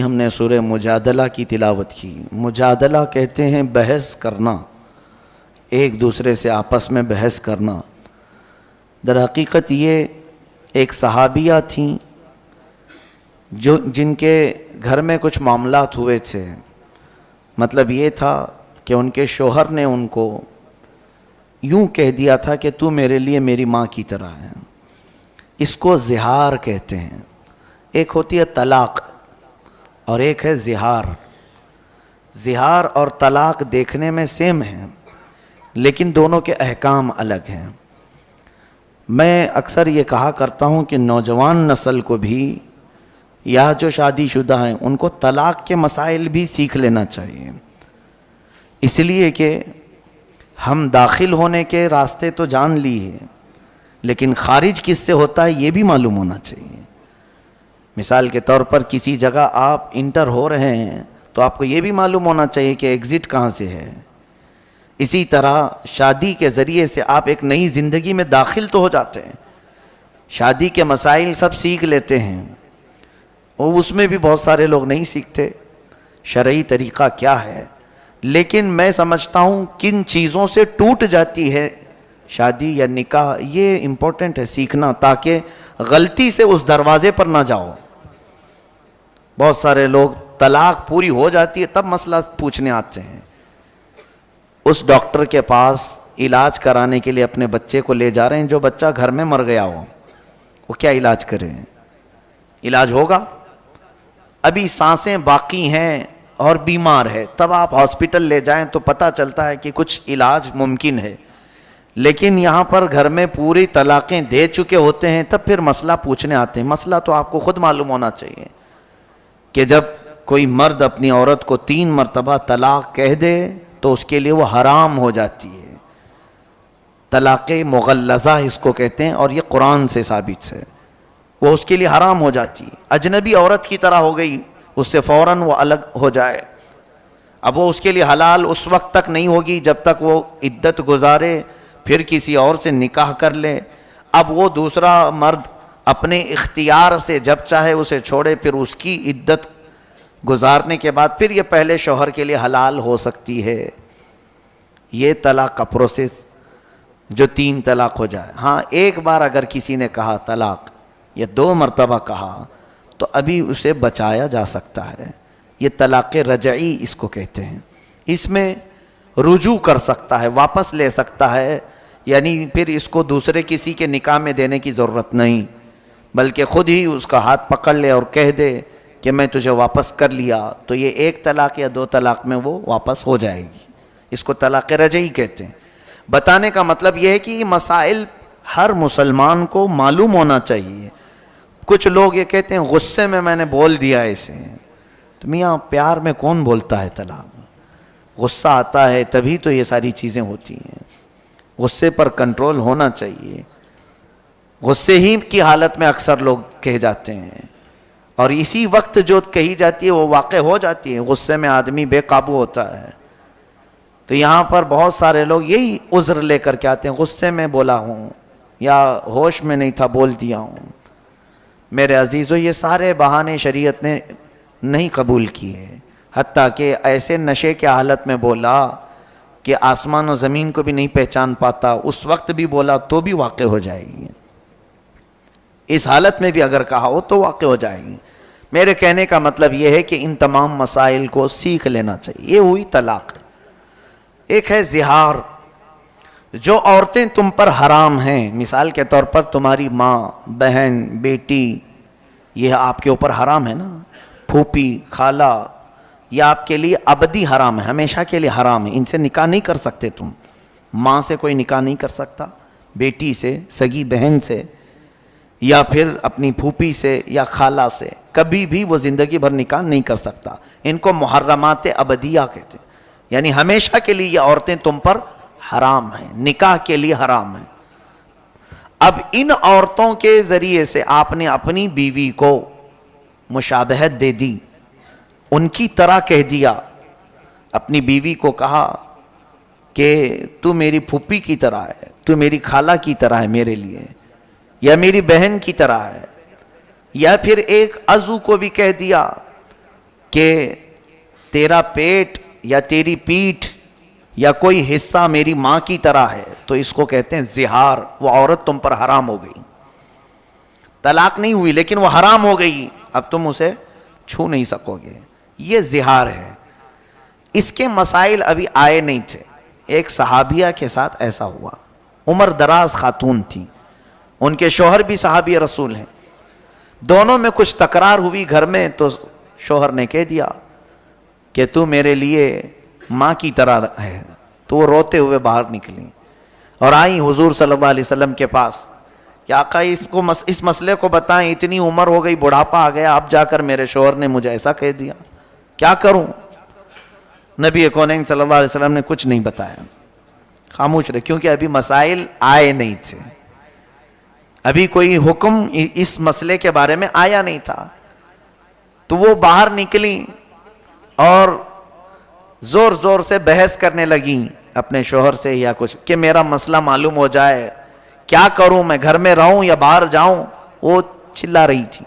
ہم نے سورہ مجادلہ کی تلاوت کی۔ مجادلہ کہتے ہیں بحث کرنا، ایک دوسرے سے آپس میں بحث کرنا۔ در حقیقت یہ ایک صحابیہ تھیں جن کے گھر میں کچھ معاملات ہوئے تھے۔ مطلب یہ تھا کہ ان کے شوہر نے ان کو یوں کہہ دیا تھا کہ تو میرے لیے میری ماں کی طرح ہے۔ اس کو زہار کہتے ہیں۔ ایک ہوتی ہے طلاق اور ایک ہے زہار۔ زہار اور طلاق دیکھنے میں سیم ہیں لیکن دونوں کے احکام الگ ہیں۔ میں اکثر یہ کہا کرتا ہوں کہ نوجوان نسل کو بھی یا جو شادی شدہ ہیں ان کو طلاق کے مسائل بھی سیکھ لینا چاہیے، اس لیے کہ ہم داخل ہونے کے راستے تو جان لی ہے لیکن خارج کس سے ہوتا ہے یہ بھی معلوم ہونا چاہیے۔ مثال کے طور پر کسی جگہ آپ انٹر ہو رہے ہیں تو آپ کو یہ بھی معلوم ہونا چاہیے کہ ایگزٹ کہاں سے ہے۔ اسی طرح شادی کے ذریعے سے آپ ایک نئی زندگی میں داخل تو ہو جاتے ہیں، شادی کے مسائل سب سیکھ لیتے ہیں، اور اس میں بھی بہت سارے لوگ نہیں سیکھتے شرعی طریقہ کیا ہے۔ لیکن میں سمجھتا ہوں کن چیزوں سے ٹوٹ جاتی ہے شادی یا نکاح، یہ امپورٹنٹ ہے سیکھنا، تاکہ غلطی سے اس دروازے پر نہ جاؤ۔ بہت سارے لوگ طلاق پوری ہو جاتی ہے تب مسئلہ پوچھنے آتے ہیں۔ اس ڈاکٹر کے پاس علاج کرانے کے لیے اپنے بچے کو لے جا رہے ہیں جو بچہ گھر میں مر گیا ہو، وہ کیا علاج کریں؟ علاج ہوگا؟ ابھی سانسیں باقی ہیں اور بیمار ہے، تب آپ ہاسپٹل لے جائیں تو پتہ چلتا ہے کہ کچھ علاج ممکن ہے۔ لیکن یہاں پر گھر میں پوری طلاقیں دے چکے ہوتے ہیں تب پھر مسئلہ پوچھنے آتے ہیں۔ مسئلہ تو آپ کو خود معلوم ہونا چاہیے کہ جب کوئی مرد اپنی عورت کو 3 مرتبہ طلاق کہہ دے تو اس کے لیے وہ حرام ہو جاتی ہے۔ طلاق مغلظہ اس کو کہتے ہیں اور یہ قرآن سے ثابت ہے، وہ اس کے لیے حرام ہو جاتی ہے۔ اجنبی عورت کی طرح ہو گئی، اس سے فوراً وہ الگ ہو جائے، اب وہ اس کے لیے حلال اس وقت تک نہیں ہوگی جب تک وہ عدت گزارے، پھر کسی اور سے نکاح کر لے۔ اب وہ دوسرا مرد اپنے اختیار سے جب چاہے اسے چھوڑے، پھر اس کی عدت گزارنے کے بعد پھر یہ پہلے شوہر کے لیے حلال ہو سکتی ہے۔ یہ طلاق کا پروسیس جو 3 طلاق ہو جائے۔ ہاں ایک بار اگر کسی نے کہا طلاق یا 2 مرتبہ کہا تو ابھی اسے بچایا جا سکتا ہے، یہ طلاق رجعی اس کو کہتے ہیں۔ اس میں رجوع کر سکتا ہے، واپس لے سکتا ہے، یعنی پھر اس کو دوسرے کسی کے نکاح میں دینے کی ضرورت نہیں، بلکہ خود ہی اس کا ہاتھ پکڑ لے اور کہہ دے کہ میں تجھے واپس کر لیا، تو یہ 1 طلاق یا 2 طلاق میں وہ واپس ہو جائے گی۔ اس کو طلاق رجعی کہتے ہیں۔ بتانے کا مطلب یہ ہے کہ یہ مسائل ہر مسلمان کو معلوم ہونا چاہیے۔ کچھ لوگ یہ کہتے ہیں غصے میں نے بول دیا اسے، تو میاں پیار میں کون بولتا ہے طلاق؟ غصہ آتا ہے تبھی تو یہ ساری چیزیں ہوتی ہیں۔ غصے پر کنٹرول ہونا چاہیے۔ غصے ہی کی حالت میں اکثر لوگ کہہ جاتے ہیں، اور اسی وقت جو کہی جاتی ہے وہ واقع ہو جاتی ہے۔ غصے میں آدمی بے قابو ہوتا ہے۔ تو یہاں پر بہت سارے لوگ یہی عذر لے کر کے آتے ہیں، غصے میں بولا ہوں یا ہوش میں نہیں تھا بول دیا ہوں۔ میرے عزیزو، یہ سارے بہانے شریعت نے نہیں قبول کیے، حتیٰ کہ ایسے نشے کے حالت میں بولا کہ آسمان و زمین کو بھی نہیں پہچان پاتا، اس وقت بھی بولا تو بھی واقع ہو جائے گی۔ اس حالت میں بھی اگر کہا ہو تو واقع ہو جائے گی۔ میرے کہنے کا مطلب یہ ہے کہ ان تمام مسائل کو سیکھ لینا چاہیے۔ یہ ہوئی طلاق۔ ایک ہے زہار، جو عورتیں تم پر حرام ہیں، مثال کے طور پر تمہاری ماں، بہن، بیٹی، یہ آپ کے اوپر حرام ہے نا، پھوپھی، خالہ، یہ آپ کے لیے ابدی حرام ہے، ہمیشہ کے لیے حرام ہے، ان سے نکاح نہیں کر سکتے تم۔ ماں سے کوئی نکاح نہیں کر سکتا، بیٹی سے، سگی بہن سے، یا پھر اپنی پھوپھی سے یا خالہ سے، کبھی بھی وہ زندگی بھر نکاح نہیں کر سکتا۔ ان کو محرمات ابدیہ کہتے ہیں، یعنی ہمیشہ کے لیے یہ عورتیں تم پر حرام ہیں، نکاح کے لیے حرام ہیں۔ اب ان عورتوں کے ذریعے سے آپ نے اپنی بیوی کو مشابہت دے دی، ان کی طرح کہہ دیا۔ اپنی بیوی کو کہا کہ تو میری پھوپھی کی طرح ہے، تو میری خالہ کی طرح ہے میرے لیے، یا میری بہن کی طرح ہے، یا پھر ایک عضو کو بھی کہہ دیا کہ تیرا پیٹ یا تیری پیٹھ یا کوئی حصہ میری ماں کی طرح ہے تو اس کو کہتے ہیں زہار. وہ عورت تم پر حرام ہو گئی, طلاق نہیں ہوئی لیکن وہ حرام ہو گئی, اب تم اسے چھو نہیں سکو گے. یہ زہار ہے. اس کے مسائل ابھی آئے نہیں تھے. ایک صحابیہ کے ساتھ ایسا ہوا, عمر دراز خاتون تھی, ان کے شوہر بھی صحابی رسول ہیں, دونوں میں کچھ تکرار ہوئی گھر میں, تو شوہر نے کہہ دیا کہ تو میرے لیے ماں کی طرح ہے. تو وہ روتے ہوئے باہر نکلی اور آئی حضور صلی اللہ علیہ وسلم کے پاس کہ آقا اس مسئلے کو بتائیں, اتنی عمر ہو گئی, بڑھاپا آ گیا, اب جا کر میرے شوہر نے مجھے ایسا کہہ دیا, کیا کروں؟ نبی کونین صلی اللہ علیہ وسلم نے کچھ نہیں بتایا, خاموش رہے, کیونکہ ابھی مسائل آئے نہیں تھے, ابھی کوئی حکم اس مسئلے کے بارے میں آیا نہیں تھا. تو وہ باہر نکلی اور زور زور سے بحث کرنے لگیں اپنے شوہر سے یا کچھ, کہ میرا مسئلہ معلوم ہو جائے, کیا کروں, میں گھر میں رہوں یا باہر جاؤں. وہ چلا رہی تھی.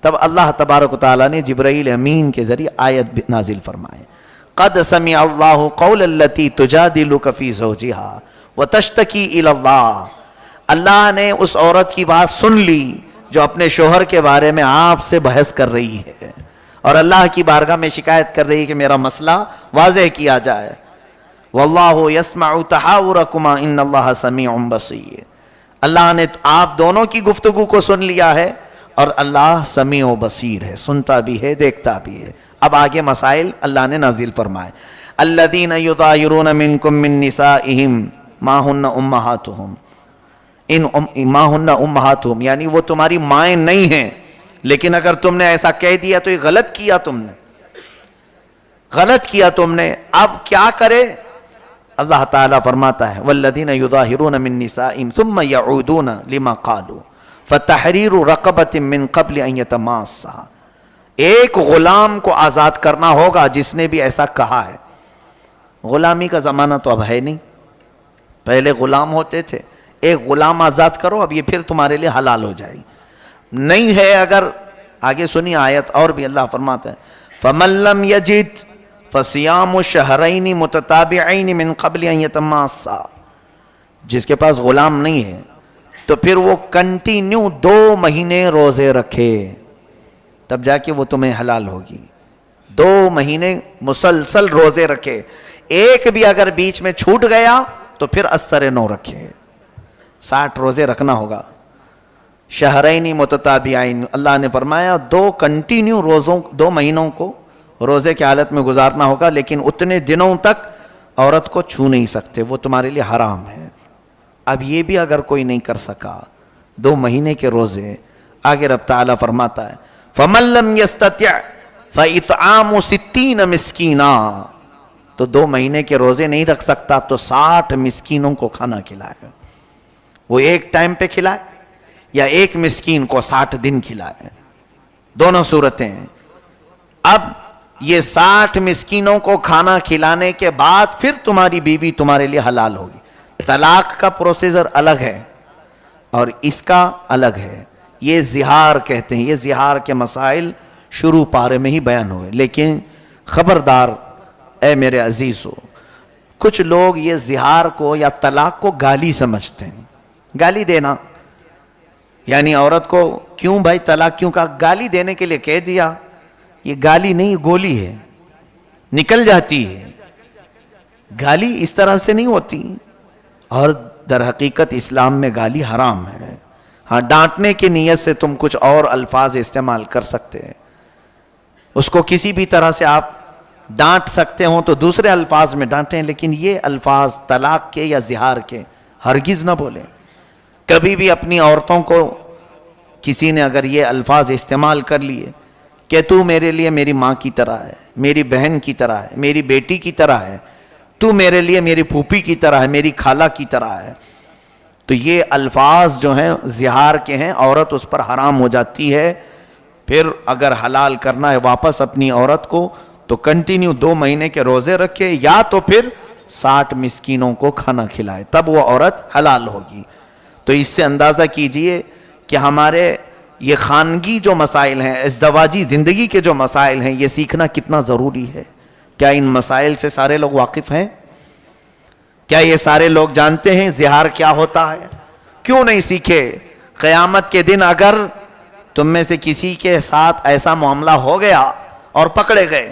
تب اللہ تبارک و تعالیٰ نے جبرائیل امین کے ذریعے آیت نازل فرمائے, قد سمع اللہ قول التی تجادلک فی زوجہا وتشتکی الی اللہ. اللہ نے اس عورت کی بات سن لی جو اپنے شوہر کے بارے میں آپ سے بحث کر رہی ہے اور اللہ کی بارگاہ میں شکایت کر رہی ہے کہ میرا مسئلہ واضح کیا جائے. واللہ یسمع تحاورکما ان اللہ سمیع بصیر. اللہ نے آپ دونوں کی گفتگو کو سن لیا ہے اور اللہ سمیع و بصیر ہے, سنتا بھی ہے, دیکھتا بھی ہے. اب آگے مسائل اللہ نے نازل فرمائے. الذین یظاہرون منکم من نسائہم ما ہن امہاتہم, ما ہن امہاتہم یعنی وہ تمہاری مائیں نہیں ہیں, لیکن اگر تم نے ایسا کہہ دیا تو یہ غلط کیا تم نے, غلط کیا تم نے. اب کیا کرے؟ اللہ تعالیٰ فرماتا ہے والذین یظاہرون من نسائہم ثم یعودون لما قالوا فتحریر رقبۃ من قبل ان یتماسا. ایک غلام کو آزاد کرنا ہوگا جس نے بھی ایسا کہا ہے. غلامی کا زمانہ تو اب ہے نہیں, پہلے غلام ہوتے تھے, ایک غلام آزاد کرو, اب یہ پھر تمہارے لیے حلال ہو جائے گی. نہیں ہے اگر, آگے سنی آیت اور بھی اللہ فرماتا ہے فَمَن لَّمْ يَجِدْ فَصِيَامُ شَهْرَيْنِ مُتَتَابِعَيْنِ مِن قَبْلِ أَن يَتَمَاسَّا. جس کے پاس غلام نہیں ہے تو پھر وہ کنٹینیو 2 مہینے روزے رکھے, تب جا کے وہ تمہیں حلال ہوگی. 2 مہینے مسلسل روزے رکھے, ایک بھی اگر بیچ میں چھوٹ گیا تو پھر اثر 9 رکھے. 60 روزے رکھنا ہوگا. شہرین متتابعین, اللہ نے فرمایا 2 کنٹینیو روزوں, 2 مہینوں کو روزے کی حالت میں گزارنا ہوگا, لیکن اتنے دنوں تک عورت کو چھو نہیں سکتے, وہ تمہارے لیے حرام ہے. اب یہ بھی اگر کوئی نہیں کر سکا 2 مہینے کے روزے, آگے رب تعالیٰ فرماتا ہے فَمَن لَّمْ يَسْتَطِعْ فَإِطْعَامُ 60 مِسْكِينًا. تو 2 مہینے کے روزے نہیں رکھ سکتا تو 60 مسکینوں کو کھانا کھلائے. وہ ایک ٹائم پہ کھلائے یا ایک مسکین کو 60 دن کھلائے, دونوں صورتیں ہیں. اب یہ 60 مسکینوں کو کھانا کھلانے کے بعد پھر تمہاری بیوی تمہارے لیے حلال ہوگی. طلاق کا پروسیجر الگ ہے اور اس کا الگ ہے. یہ زہار کہتے ہیں. یہ زہار کے مسائل شروع پارے میں ہی بیان ہوئے, لیکن خبردار اے میرے عزیزو, کچھ لوگ یہ زہار کو یا طلاق کو گالی سمجھتے ہیں. گالی دینا یعنی عورت کو کیوں بھائی طلاق کیوں کہا, گالی دینے کے لیے کہہ دیا. یہ گالی نہیں, گولی ہے, نکل جاتی ہے. گالی اس طرح سے نہیں ہوتی, اور در حقیقت اسلام میں گالی حرام ہے. ہاں, ڈانٹنے کی نیت سے تم کچھ اور الفاظ استعمال کر سکتے ہیں, اس کو کسی بھی طرح سے آپ ڈانٹ سکتے ہوں تو دوسرے الفاظ میں ڈانٹیں, لیکن یہ الفاظ طلاق کے یا زہار کے ہرگز نہ بولیں. کبھی بھی اپنی عورتوں کو کسی نے اگر یہ الفاظ استعمال کر لیے کہ تو میرے لیے میری ماں کی طرح ہے, میری بہن کی طرح ہے, میری بیٹی کی طرح ہے, تو میرے لیے میری پھوپھی کی طرح ہے, میری خالہ کی طرح ہے, تو یہ الفاظ جو ہیں زہار کے ہیں, عورت اس پر حرام ہو جاتی ہے. پھر اگر حلال کرنا ہے واپس اپنی عورت کو تو کنٹینیو 2 مہینے کے روزے رکھے, یا تو پھر 60 مسکینوں کو کھانا کھلائے, تب وہ عورت حلال ہوگی. تو اس سے اندازہ کیجئے کہ ہمارے یہ خانگی جو مسائل ہیں، ازدواجی زندگی کے جو مسائل ہیں، یہ سیکھنا کتنا ضروری ہے. کیا ان مسائل سے سارے لوگ واقف ہیں؟ کیا یہ سارے لوگ جانتے ہیں زہار کیا ہوتا ہے؟ کیوں نہیں سیکھے؟ قیامت کے دن اگر تم میں سے کسی کے ساتھ ایسا معاملہ ہو گیا اور پکڑے گئے،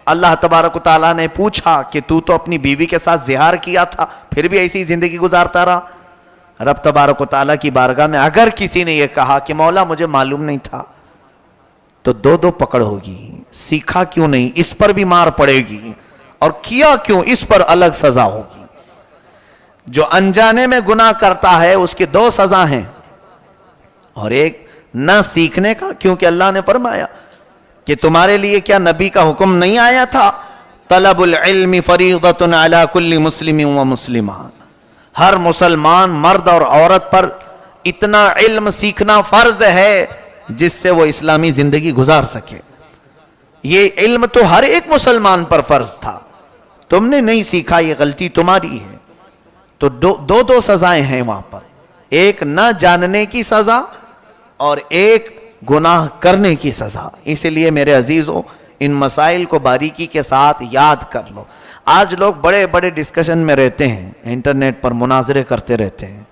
اللہ تبارک و تعالیٰ نے پوچھا کہ تو اپنی بیوی کے ساتھ زہار کیا تھا پھر بھی ایسی زندگی گزارتا رہا، رب تبارک و تعالیٰ کی بارگاہ میں اگر کسی نے یہ کہا کہ مولا مجھے معلوم نہیں تھا، تو دو پکڑ ہوگی. سیکھا کیوں نہیں، اس پر بھی مار پڑے گی، اور کیا کیوں، اس پر الگ سزا ہوگی. جو انجانے میں گناہ کرتا ہے اس کی 2 سزا ہیں، اور ایک نہ سیکھنے کا، کیونکہ اللہ نے فرمایا کہ تمہارے لیے کیا نبی کا حکم نہیں آیا تھا، طلب العلم فریضۃ علی کل مسلم و مسلمہ، ہر مسلمان مرد اور عورت پر اتنا علم سیکھنا فرض ہے جس سے وہ اسلامی زندگی گزار سکے. یہ علم تو ہر ایک مسلمان پر فرض تھا، تم نے نہیں سیکھا، یہ غلطی تمہاری ہے. تو دو سزائیں ہیں وہاں پر، ایک نہ جاننے کی سزا اور ایک گناہ کرنے کی سزا. اسی لیے میرے عزیزوں ان مسائل کو باریکی کے ساتھ یاد کر لو. آج لوگ بڑے بڑے ڈسکشن میں رہتے ہیں، انٹرنیٹ پر مناظرے کرتے رہتے ہیں،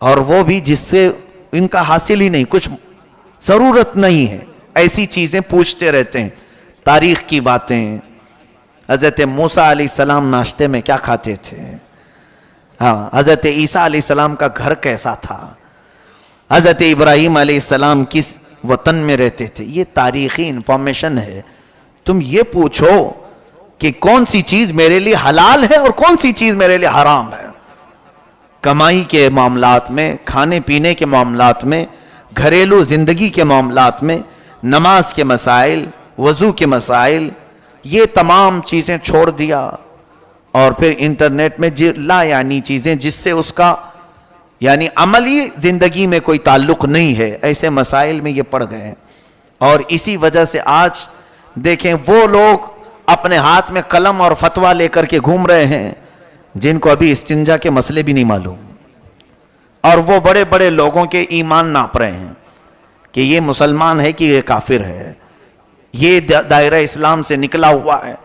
اور وہ بھی جس سے ان کا حاصل ہی نہیں، کچھ ضرورت نہیں ہے، ایسی چیزیں پوچھتے رہتے ہیں. تاریخ کی باتیں، حضرت موسیٰ علیہ السلام ناشتے میں کیا کھاتے تھے، ہاں حضرت عیسیٰ علیہ السلام کا گھر کیسا تھا، حضرت ابراہیم علیہ السلام کس وطن میں رہتے تھے، یہ تاریخی انفارمیشن ہے. تم یہ پوچھو کہ کون سی چیز میرے لیے حلال ہے اور کون سی چیز میرے لیے حرام ہے. کمائی کے معاملات میں، کھانے پینے کے معاملات میں، گھریلو زندگی کے معاملات میں، نماز کے مسائل، وضو کے مسائل، یہ تمام چیزیں چھوڑ دیا، اور پھر انٹرنیٹ میں لا یعنی چیزیں جس سے اس کا یعنی عملی زندگی میں کوئی تعلق نہیں ہے، ایسے مسائل میں یہ پڑ گئے ہیں. اور اسی وجہ سے آج دیکھیں وہ لوگ اپنے ہاتھ میں قلم اور فتویٰ لے کر کے گھوم رہے ہیں جن کو ابھی استنجا کے مسئلے بھی نہیں معلوم، اور وہ بڑے بڑے لوگوں کے ایمان ناپ رہے ہیں کہ یہ مسلمان ہے کہ یہ کافر ہے، یہ دائرہ اسلام سے نکلا ہوا ہے.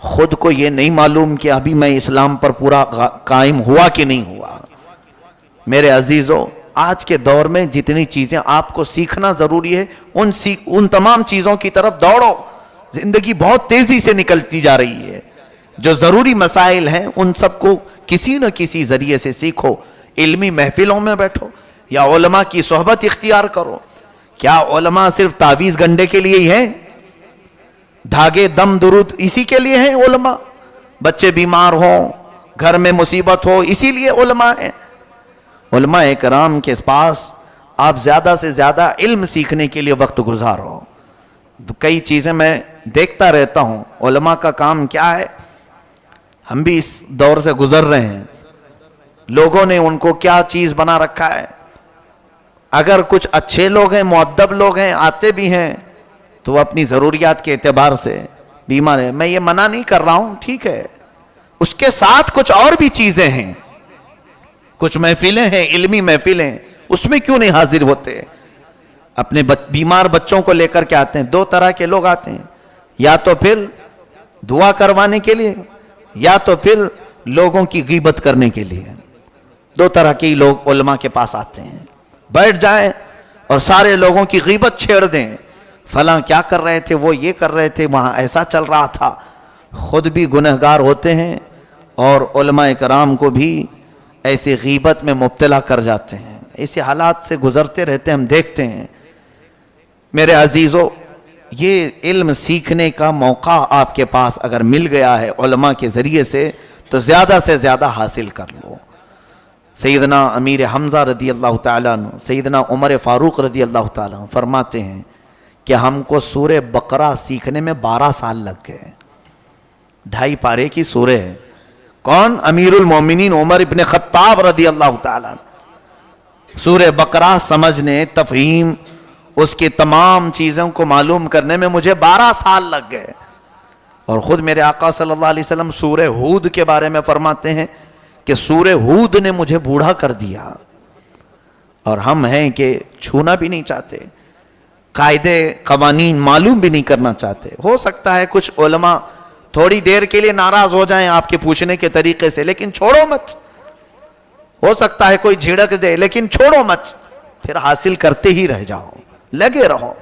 خود کو یہ نہیں معلوم کہ ابھی میں اسلام پر پورا قائم ہوا کہ نہیں ہوا. میرے عزیزوں آج کے دور میں جتنی چیزیں آپ کو سیکھنا ضروری ہے ان تمام چیزوں کی طرف دوڑو. زندگی بہت تیزی سے نکلتی جا رہی ہے. جو ضروری مسائل ہیں ان سب کو کسی نہ کسی ذریعے سے سیکھو. علمی محفلوں میں بیٹھو یا علماء کی صحبت اختیار کرو. کیا علماء صرف تعویذ گنڈے کے لیے ہی ہیں؟ دھاگے دم درود اسی کے لیے ہیں علماء؟ بچے بیمار ہوں، گھر میں مصیبت ہو، اسی لیے علماء ہیں؟ علماء کرام کے پاس آپ زیادہ سے زیادہ علم سیکھنے کے لیے وقت گزارو. کئی چیزیں میں دیکھتا رہتا ہوں، علماء کا کام کیا ہے. ہم بھی اس دور سے گزر رہے ہیں، لوگوں نے ان کو کیا چیز بنا رکھا ہے. اگر کچھ اچھے لوگ ہیں، مؤدب لوگ ہیں، آتے بھی ہیں، تو وہ اپنی ضروریات کے اعتبار سے بیمار ہے. میں یہ منع نہیں کر رہا ہوں، ٹھیک ہے، اس کے ساتھ کچھ اور بھی چیزیں ہیں، کچھ محفلیں ہیں، علمی محفلیں، اس میں کیوں نہیں حاضر ہوتے؟ اپنے بیمار بچوں کو لے کر کے آتے ہیں. 2 طرح کے لوگ آتے ہیں، یا تو پھر دعا کروانے کے لیے، یا تو پھر لوگوں کی غیبت کرنے کے لیے. 2 طرح کے لوگ علماء کے پاس آتے ہیں. بیٹھ جائیں اور سارے لوگوں کی غیبت چھیڑ دیں، فلاں کیا کر رہے تھے، وہ یہ کر رہے تھے، وہاں ایسا چل رہا تھا. خود بھی گنہگار ہوتے ہیں اور علماء کرام کو بھی ایسے غیبت میں مبتلا کر جاتے ہیں. ایسے حالات سے گزرتے رہتے ہیں، ہم دیکھتے ہیں. میرے عزیزو، یہ علم سیکھنے کا موقع آپ کے پاس اگر مل گیا ہے علماء کے ذریعے سے تو زیادہ سے زیادہ حاصل کر لو. سیدنا امیر حمزہ رضی اللہ تعالیٰ عنہ، سیدنا عمر فاروق رضی اللہ تعالیٰ عنہ فرماتے ہیں کہ ہم کو سورہ بقرہ سیکھنے میں 12 سال لگ گئے. 2.5 پارے کی سورہ ہے. کون؟ امیر المومنین عمر ابن خطاب رضی اللہ تعالیٰ عنہ. سورہ بقرہ سمجھنے، تفہیم، اس کے تمام چیزوں کو معلوم کرنے میں مجھے 12 سال لگ گئے. اور خود میرے آقا صلی اللہ علیہ وسلم سورہ ہود کے بارے میں فرماتے ہیں کہ سورہ ہود نے مجھے بوڑھا کر دیا، اور ہم ہیں کہ چھونا بھی نہیں چاہتے. قاعدے قوانین معلوم بھی نہیں کرنا چاہتے. ہو سکتا ہے کچھ علماء تھوڑی دیر کے لیے ناراض ہو جائیں آپ کے پوچھنے کے طریقے سے, لیکن چھوڑو مت. ہو سکتا ہے کوئی جھڑک دے, لیکن چھوڑو مت, پھر حاصل کرتے ہی رہ جاؤ, لگے رہو.